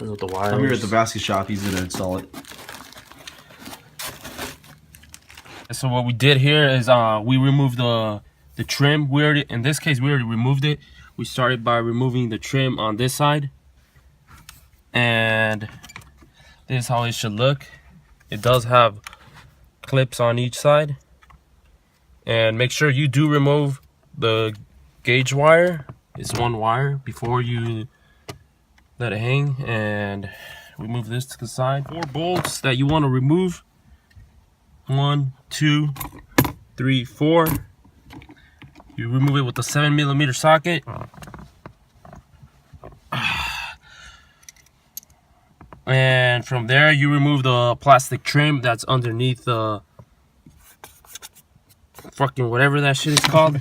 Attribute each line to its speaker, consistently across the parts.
Speaker 1: because of the wires.
Speaker 2: I'm here at the basket shop. He's gonna install it.
Speaker 1: So what we did here is we removed the trim. We already, in this case, we already removed it. We started by removing the trim on this side, and this is how it should look. It does have clips on each side, and make sure you do remove the gauge wire. It's one wire before you let it hang. And we move this to the side. 4 bolts that you want to remove. 1, 2, 3, 4. You remove it with the 7mm socket. And from there you remove the plastic trim that's underneath the fucking whatever that shit is called.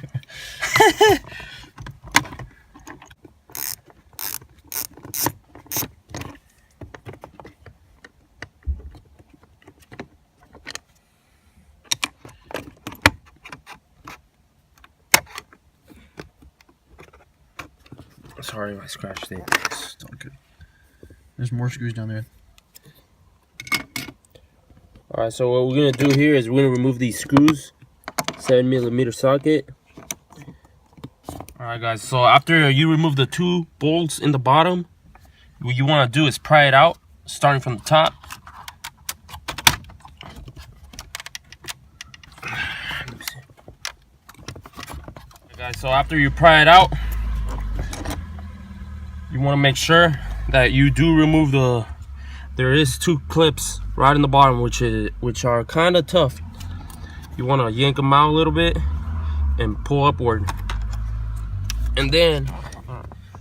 Speaker 1: Sorry if I scratched it.
Speaker 2: It's all good. There's more screws down there.
Speaker 1: Alright, so what we're gonna do here is we're gonna remove these screws. 7mm socket. Alright guys, so after you remove the 2 bolts in the bottom, what you want to do is pry it out, starting from the top. Okay, guys, so after you pry it out, you want to make sure that you do remove there is 2 clips right in the bottom, which are kind of tough. You want to yank them out a little bit and pull upward. And then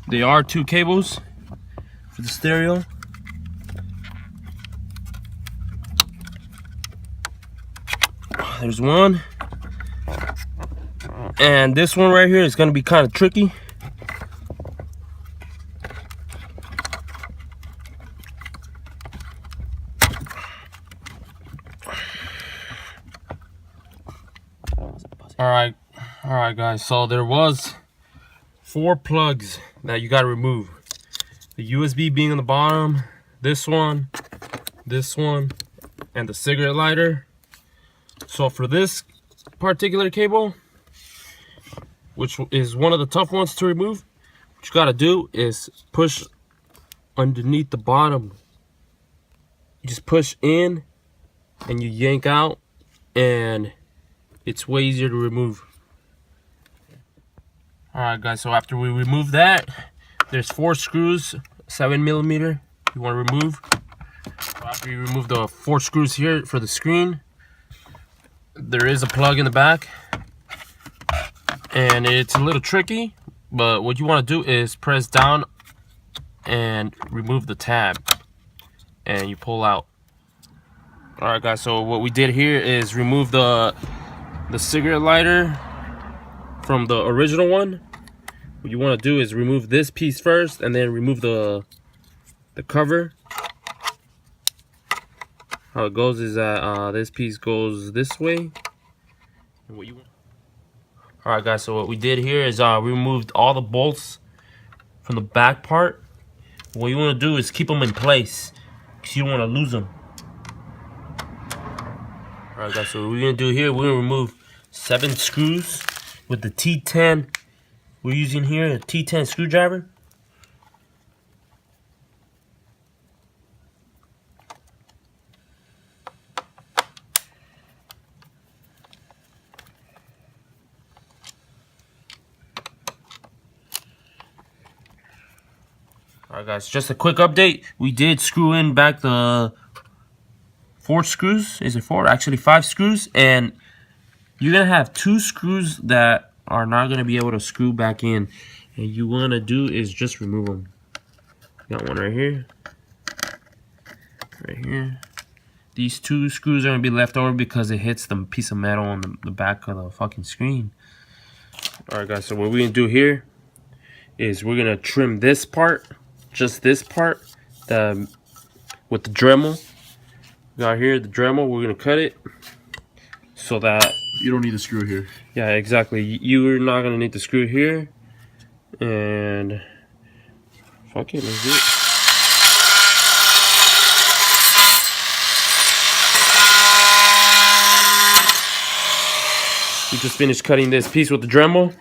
Speaker 1: there are 2 cables for the stereo. There's one, and this one right here is going to be kind of tricky. All right guys, so there was 4 plugs that you got to remove. The USB being on the bottom, this one, and the cigarette lighter. So for this particular cable, which is one of the tough ones to remove, what you got to do is push underneath the bottom. You just push in and you yank out, and it's way easier to remove. Alright guys, so after we remove that, there's 4 screws, 7mm you want to remove. So after you remove the 4 screws here for the screen, there is a plug in the back, and it's a little tricky, but what you want to do is press down and remove the tab, and you pull out. Alright guys, so what we did here is remove the cigarette lighter from the original one. What you want to do is remove this piece first, and then remove the cover. How it goes is that this piece goes this way. And what you want. All right, guys. So what we did here is we removed all the bolts from the back part. What you want to do is keep them in place, because you don't want to lose them. All right, guys. So what we're gonna do here, we're gonna remove 7 screws with the T10. We're using here a T10 screwdriver. Alright guys, just a quick update. We did screw in back the 4 screws. Is it 4? Actually 5 screws. And you're going to have 2 screws that are not going to be able to screw back in. And you want to do is just remove them. Got one right here. Right here. These 2 screws are going to be left over because it hits the piece of metal on the back of the fucking screen. Alright guys, so what we're going to do here is we're going to trim this part. Just this part. With the Dremel. We got here the Dremel. We're going to cut it so that
Speaker 2: you don't need a screw here.
Speaker 1: Yeah, exactly. You're not gonna need the screw here. And fuck it, let's do it. just finished cutting this piece with the Dremel.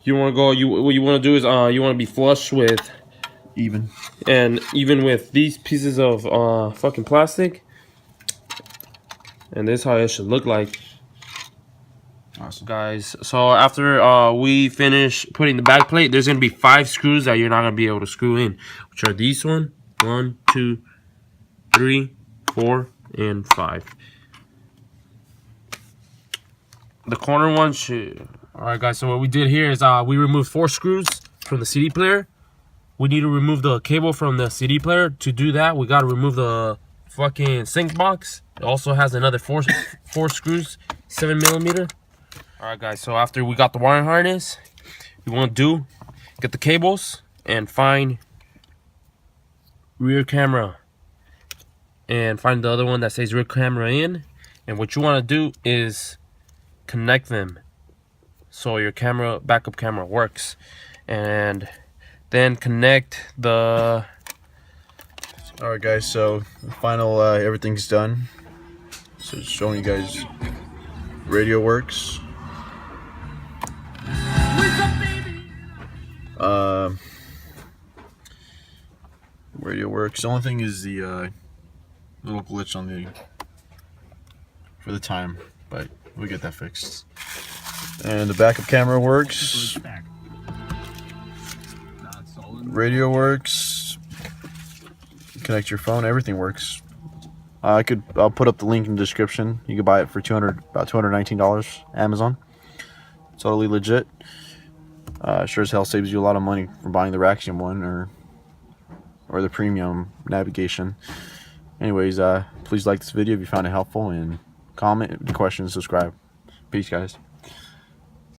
Speaker 1: You want to go. What you want to do is you want to be flush with
Speaker 2: Even
Speaker 1: with these pieces of fucking plastic. And this is how it should look like.
Speaker 2: Awesome.
Speaker 1: Guys, so after we finish putting the back plate, there's gonna be 5 screws that you're not gonna be able to screw in, which are these 1, 2, 3, 4, and 5. The corner one should. Alright guys, so what we did here is we removed 4 screws from the CD player. We need to remove the cable from the CD player. To do that, we gotta remove the fucking sync box. It also has another 4 screws, 7mm. Alright guys, so after we got the wiring harness, we want to get the cables and find rear camera. And find the other one that says rear camera in. And what you want to do is connect them so your camera, backup camera works. And then connect the...
Speaker 2: Alright guys, so the final everything's done. So just showing you guys radio works. Radio works. The only thing is the little glitch on the for the time, but we'll get that fixed. And the backup camera works. Radio works. Connect your phone. Everything works. I'll put up the link in the description. You can buy it for about $219 Amazon. Totally legit. Sure as hell saves you a lot of money from buying the Raxium one or the premium navigation. Anyways, please like this video if you found it helpful, and comment, questions, subscribe. Peace, guys.